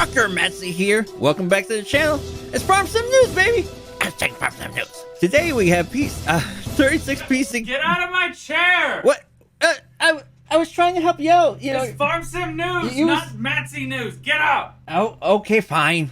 Trucker Matzy here. Welcome back to the channel. It's Farm Sim News, baby. Hashtag Farm Sim News. Today we have 36 PC. Get out of my chair! What? I was trying to help you out. You know, it's Farm Sim News, not Matzy News. Get out! Oh, okay, fine.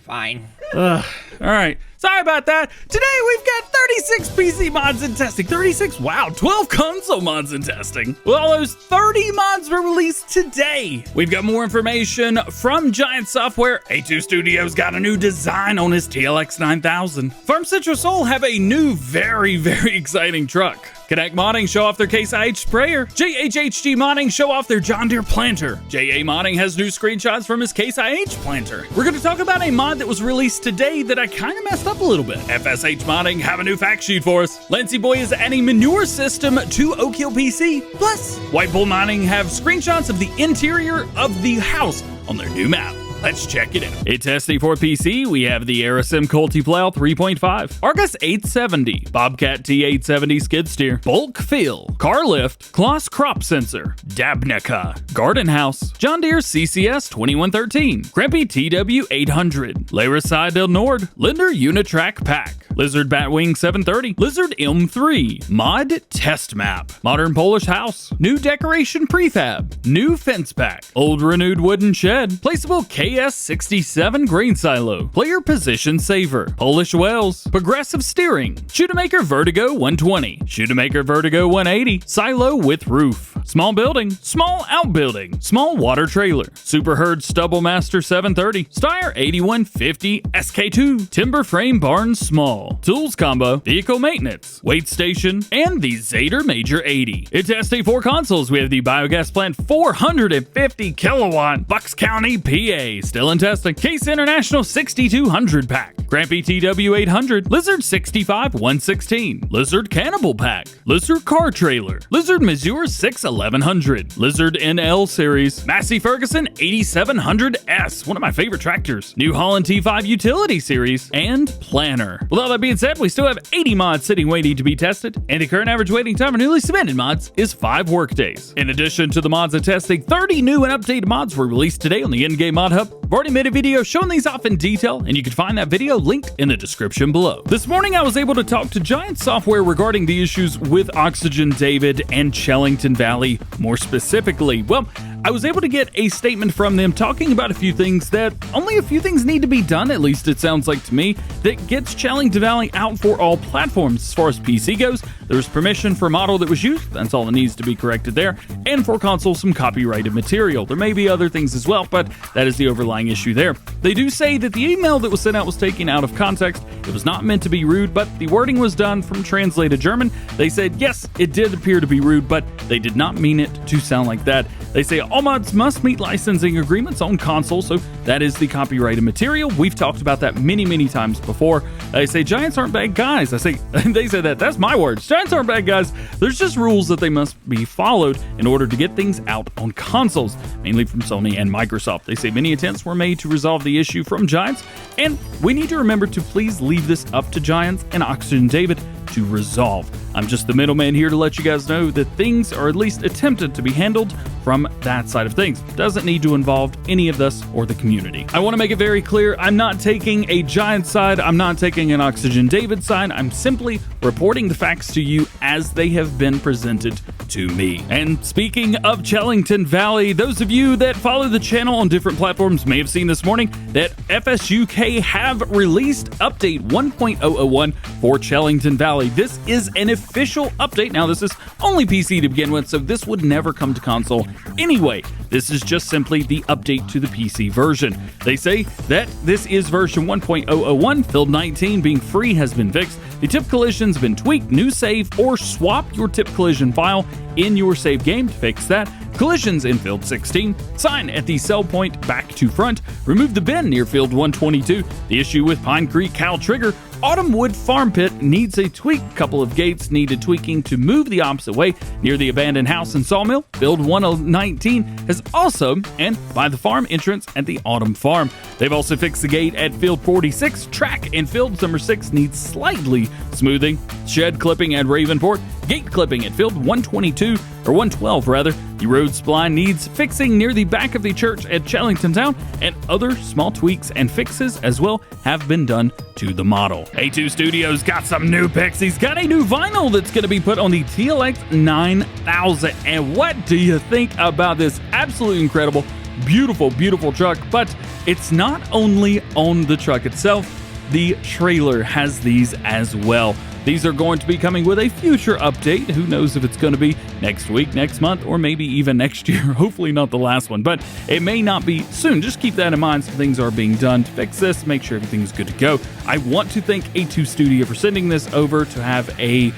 All right. Sorry about that. Today we've got 36 PC mods in testing. 36? Wow. 12 console mods in testing. Well, those 30 mods were released today. We've got more information from Giant Software. A2 Studios got a new design on his TLX9000. Farm Central Soul have a new, very exciting truck. Connect Modding show off their Case IH sprayer. JHHG Modding show off their John Deere planter. JA Modding has new screenshots from his Case IH planter. We're going to talk about a mod that was released today that I kind of messed up a little bit. FSH Modding have a new fact sheet for us. Lancy Boy is adding manure system to Oak Hill PC. Plus, White Bull Modding have screenshots of the interior of the house on their new map. Let's check it out. In testing for PC, we have the Aorus Multiplow 3.5, Argus 870, Bobcat T870 skid steer, bulk fill, car lift, Kloss crop sensor, Dabnica, garden house, John Deere CCS 2113, Krempy TW800, Lariside del Nord, Linder Unitrack pack, Lizard Batwing 730, Lizard M3, Mod Test Map, Modern Polish House, New Decoration Prefab, New Fence Pack, Old Renewed Wooden Shed, Placeable KS67 Grain Silo, Player Position Saver, Polish Wells, Progressive Steering, Shootamaker Vertigo 120, Shootamaker Vertigo 180, Silo with Roof, Small Building, Small Outbuilding, Small Water Trailer, Super Herd Stubble Master 730, Steyr 8150 SK2, Timber Frame Barn Small, Tools Combo, Vehicle Maintenance, Weight Station, and the Zader Major 80. In testing for consoles, we have the Biogas Plant 450 kilowatt, Bucks County, PA, still in testing, Case International 6200 pack, Grampy TW800, Lizard 65 116, Lizard Cannibal pack, Lizard Car Trailer, Lizard Mazur 61100, Lizard NL Series, Massey Ferguson 8700S, one of my favorite tractors, New Holland T5 Utility Series, and Planner. With all that being said, we still have 80 mods sitting waiting to be tested, and the current average waiting time for newly submitted mods is 5 workdays. In addition to the mods and testing, 30 new and updated mods were released today on the in-game mod hub. I've already made a video showing these off in detail, and you can find that video linked in the description below. This morning, I was able to talk to Giant Software regarding the issues with Oxygen David and Chellington Valley more specifically. Well, I was able to get a statement from them talking about a few things that only a few things need to be done, at least it sounds like to me, that gets Chellington Valley out for all platforms. As far as PC goes, there's permission for model that was used, that's all that needs to be corrected there, and for console, some copyrighted material. There may be other things as well, but that is the overlying issue there. They do say that the email that was sent out was taken out of context. It was not meant to be rude, but the wording was done from translated German. They said, yes, it did appear to be rude, but they did not mean it to sound like that. They say all mods must meet licensing agreements on console, so that is the copyrighted material. We've talked about that many times before. They say Giants aren't bad guys. They say that's my words. Giants aren't bad guys. There's just rules that they must be followed in order to get things out on consoles, mainly from Sony and Microsoft. They say many attempts were made to resolve the issue from Giants, and we need to remember to please leave this up to Giants and Oxygen David to resolve. I'm just the middleman here to let you guys know that things are at least attempted to be handled from that side of things. Doesn't need to involve any of us or the community. I want to make it very clear, I'm not taking a Giant side, I'm not taking an Oxygen David side, I'm simply reporting the facts to you as they have been presented to me. And speaking of Chellington Valley, those of you that follow the channel on different platforms may have seen this morning that FSUK have released update 1.001 for Chellington Valley. This is an official update. Now, this is only PC to begin with, so this would never come to console anyway. This is just simply the update to the PC version. They say that this is version 1.001. Field 19 being free has been fixed. The tip collision's been tweaked. New save or swap your tip collision file in your save game to fix that. Collisions in field 16. Sign at the sell point back to front. Remove the bin near field 122. The issue with Pine Creek cow trigger Autumn Wood Farm Pit needs a tweak. Couple of gates needed tweaking to move the opposite way near the abandoned house and sawmill. Field 119 has also, and by the farm entrance at the Autumn Farm. They've also fixed the gate at Field 46. Track in Field number 6 needs slightly smoothing. Shed clipping at Ravenport. Gate clipping at Field 122, or 112 rather. The road spline needs fixing near the back of the church at Chellington Town, and other small tweaks and fixes as well have been done to the model. A2 Studios got some new picks. He's got a new vinyl that's going to be put on the TLX9000. And what do you think about this? Absolutely incredible, beautiful, beautiful truck. But it's not only on the truck itself, the trailer has these as well. These are going to be coming with a future update. Who knows if it's going to be next week, next month, or maybe even next year. Hopefully not the last one, but it may not be soon. Just keep that in mind. Some things are being done to fix this, make sure everything's good to go. I want to thank A2 Studio for sending this over to have a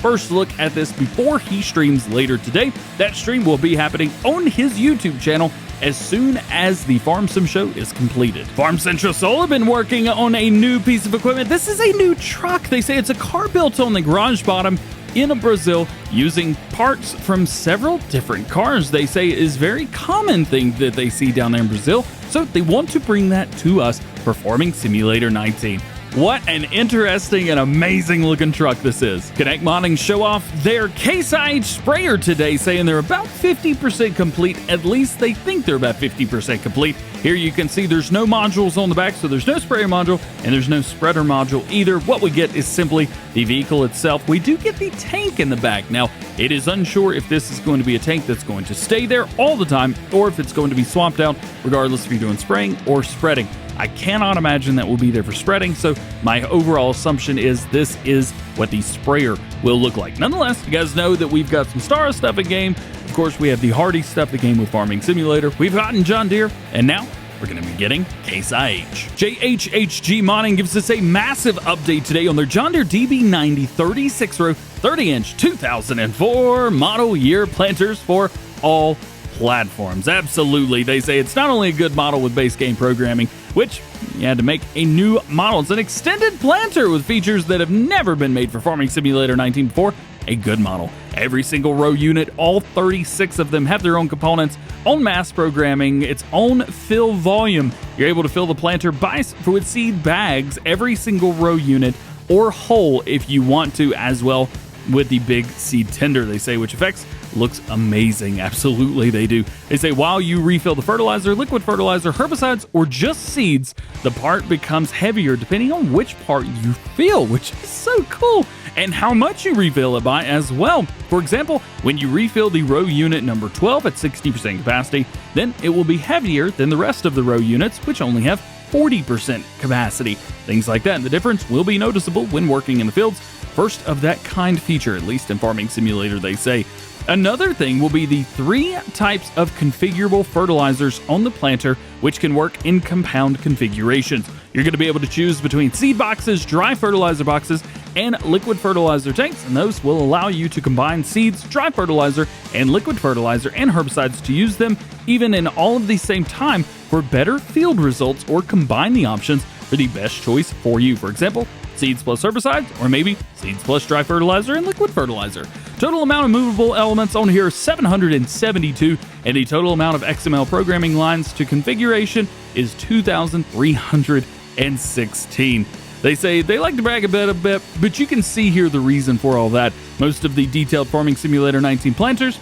first look at this before he streams later today. That stream will be happening on his YouTube channel as soon as the Farm Sim show is completed. Farm Central Soul have been working on a new piece of equipment. This is a new truck. They say it's a car built on the garage bottom in Brazil using parts from several different cars. They say it is a very common thing that they see down there in Brazil, so they want to bring that to us for Farming Simulator 19. What an interesting and amazing looking truck this is. Connect Modding show off their Case IH sprayer today, saying they're about 50% complete. At least they think they're about 50% complete. Here you can see there's no modules on the back, so there's no sprayer module and there's no spreader module either. What we get is simply the vehicle itself. We do get the tank in the back. Now, it is unsure if this is going to be a tank that's going to stay there all the time or if it's going to be swapped out, regardless if you're doing spraying or spreading. I cannot imagine that will be there for spreading, so my overall assumption is this is what the sprayer will look like. Nonetheless, you guys know that we've got some Star stuff in game. Of course, we have the Hardy stuff in game with Farming Simulator. We've gotten John Deere, and now we're going to be getting Case IH. JHHG Modding gives us a massive update today on their John Deere DB90 36-row 30-inch 2004 model year planters for all platforms. Absolutely. They say it's not only a good model with base game programming, which you had to make a new model. It's an extended planter with features that have never been made for Farming Simulator 19 before. A good model. Every single row unit, all 36 of them have their own components, own mass programming, its own fill volume. You're able to fill the planter with seed bags, every single row unit, or whole if you want to as well, with the big seed tender, they say, which affects looks amazing. Absolutely, they do. They say while you refill the fertilizer, liquid fertilizer, herbicides, or just seeds, the part becomes heavier depending on which part you fill, which is so cool, and how much you refill it by as well. For example, when you refill the row unit number 12 at 60% capacity, then it will be heavier than the rest of the row units, which only have 40% capacity. Things like that, and the difference will be noticeable when working in the fields. First of that kind feature, at least in Farming Simulator, they say. Another thing will be the 3 types of configurable fertilizers on the planter, which can work in compound configurations. You're going to be able to choose between seed boxes, dry fertilizer boxes, and liquid fertilizer tanks, and those will allow you to combine seeds, dry fertilizer, and liquid fertilizer and herbicides to use them even in all of the same time for better field results, or combine the options for the best choice for you. For example, seeds plus herbicides, or maybe seeds plus dry fertilizer and liquid fertilizer. Total amount of movable elements on here is 772, and the total amount of XML programming lines to configuration is 2,316. They say they like to brag a bit, but you can see here the reason for all that. Most of the detailed Farming Simulator 19 planters,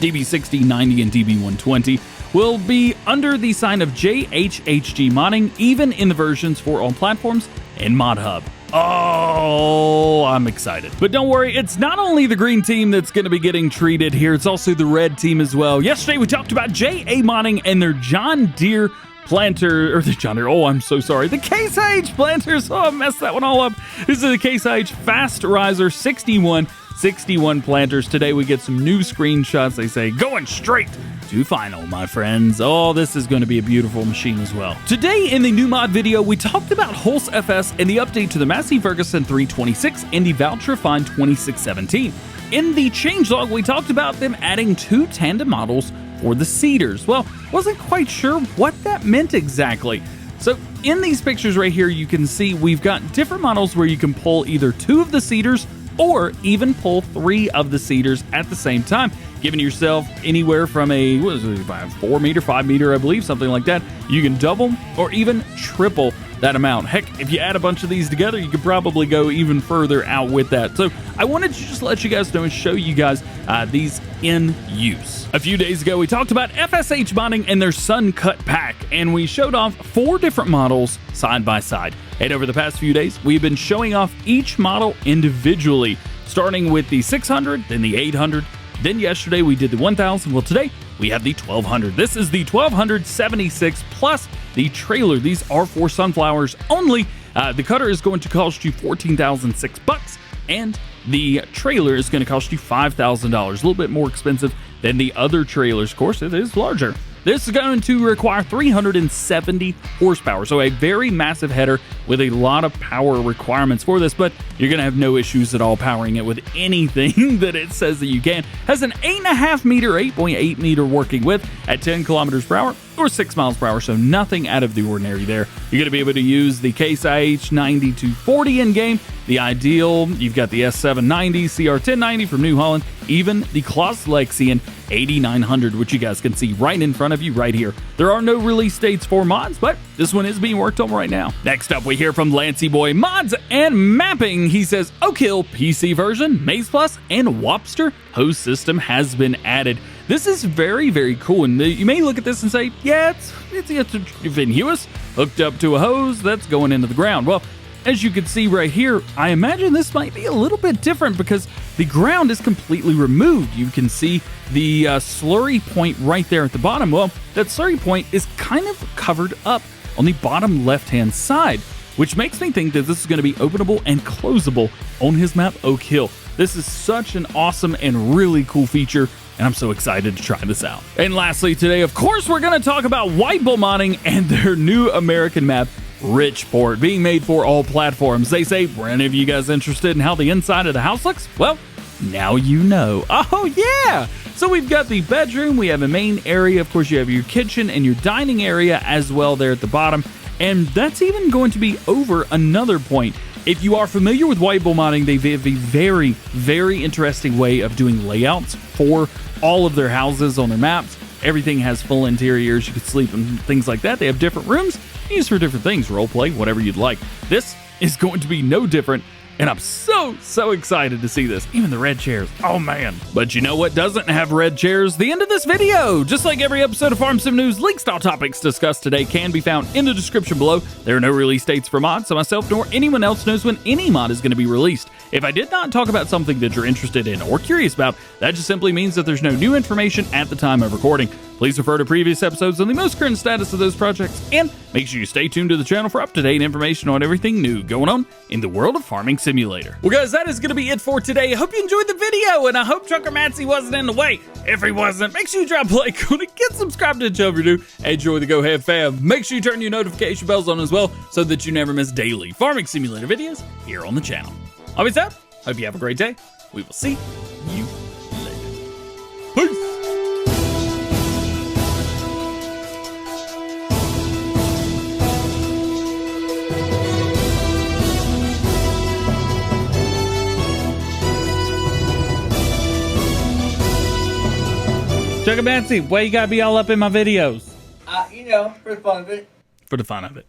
DB60, 90, and DB120, will be under the sign of JHHG Modding, even in the versions for all platforms and Mod Hub. Oh, I'm excited. But don't worry, it's not only the green team that's going to be getting treated here, it's also the red team as well. Yesterday we talked about JA Modding and their John Deere planter, or the John Deere, oh, I'm so sorry, the Case IH planters. Oh, I messed that one all up. This is the Case IH Fast Riser 61 planters. Today we get some new screenshots. They say going straight to final, my friends. Oh, this is going to be a beautiful machine as well. Today in the new mod video, we talked about Hulse FS and the update to the Massey Ferguson 326 and the Valtrafine 2617. In the changelog, we talked about them adding 2 tandem models for the seeders. Well, wasn't quite sure what that meant exactly. So in these pictures right here, you can see we've got different models where you can pull either 2 of the seaters or even pull 3 of the seaters at the same time, giving yourself anywhere from a 4 meter, 5 meter, I believe, something like that. You can double or even triple that amount. Heck, if you add a bunch of these together, you could probably go even further out with that. So I wanted to just let you guys know and show you guys these in use. A few days ago, we talked about FSH modding and their Sun Cut pack, and we showed off 4 different models side by side. And over the past few days, we've been showing off each model individually, starting with the 600, then the 800, then yesterday we did the 1000. Well, today we have the 1200. This is the 1276 plus the trailer. These are for sunflowers only. The cutter is going to cost you $14,006, and the trailer is going to cost you $5,000. A little bit more expensive than the other trailers. Of course, it is larger. This is going to require 370 horsepower, so a very massive header with a lot of power requirements for this, but you're going to have no issues at all powering it with anything that it says that you can. Has an 8.5 meter, 8.8 meter working width at 10 kilometers per hour or 6 miles per hour, so nothing out of the ordinary there. You're going to be able to use the Case IH9240 in-game, the Ideal, you've got the S790, CR1090 from New Holland, even the Claus-Lexian 8900, which you guys can see right in front of you right here. There are no release dates for mods, but this one is being worked on right now. Next up, we hear from Lancey Boy Mods and Mapping. He says, Oak Hill PC version, Maze Plus, and Wopster hose system has been added. This is very, very cool, and you may look at this and say, yeah, it's innocuous, hooked up to a hose that's going into the ground. Well, as you can see right here, I imagine this might be a little bit different because the ground is completely removed. You can see the slurry point right there at the bottom. Well, that slurry point is kind of covered up on the bottom left-hand side, which makes me think that this is going to be openable and closable on his map, Oak Hill. This is such an awesome and really cool feature, and I'm so excited to try this out. And lastly today, of course, we're going to talk about White Bull modding and their new American map, Richport, being made for all platforms. They say, were any of you guys interested in how the inside of the house looks? Well, now you know. Oh yeah! So we've got the bedroom, we have a main area, of course you have your kitchen and your dining area as well there at the bottom, and that's even going to be over another point. If you are familiar with White Bull modding, they have a very, very interesting way of doing layouts for all of their houses on their maps. Everything has full interiors, you can sleep and things like that. They have different rooms used for different things, role play, whatever you'd like. This is going to be no different, and I'm so excited to see this. Even the red chairs, oh man. But you know what doesn't have red chairs? The end of this video. Just like every episode of Farm Sim News, links to all topics discussed today can be found in the description below. There are no release dates for mods, so myself nor anyone else knows when any mod is going to be released. If I did not talk about something that you're interested in or curious about, that just simply means that there's no new information at the time of recording. Please refer to previous episodes on the most current status of those projects, and make sure you stay tuned to the channel for up-to-date information on everything new going on in the world of Farming Simulator. Well guys, that is going to be it for today. I hope you enjoyed the video, and I hope Trucker Matzy wasn't in the way. If he wasn't, make sure you drop a like on it, get subscribed to the channel if you're new, enjoy the DjGoHam fam. Make sure you turn your notification bells on as well so that you never miss daily Farming Simulator videos here on the channel. I'll be Seth. Hope you have a great day. We will see you later. Peace! Gigabyte, why you gotta be all up in my videos? You know, for the fun of it. For the fun of it.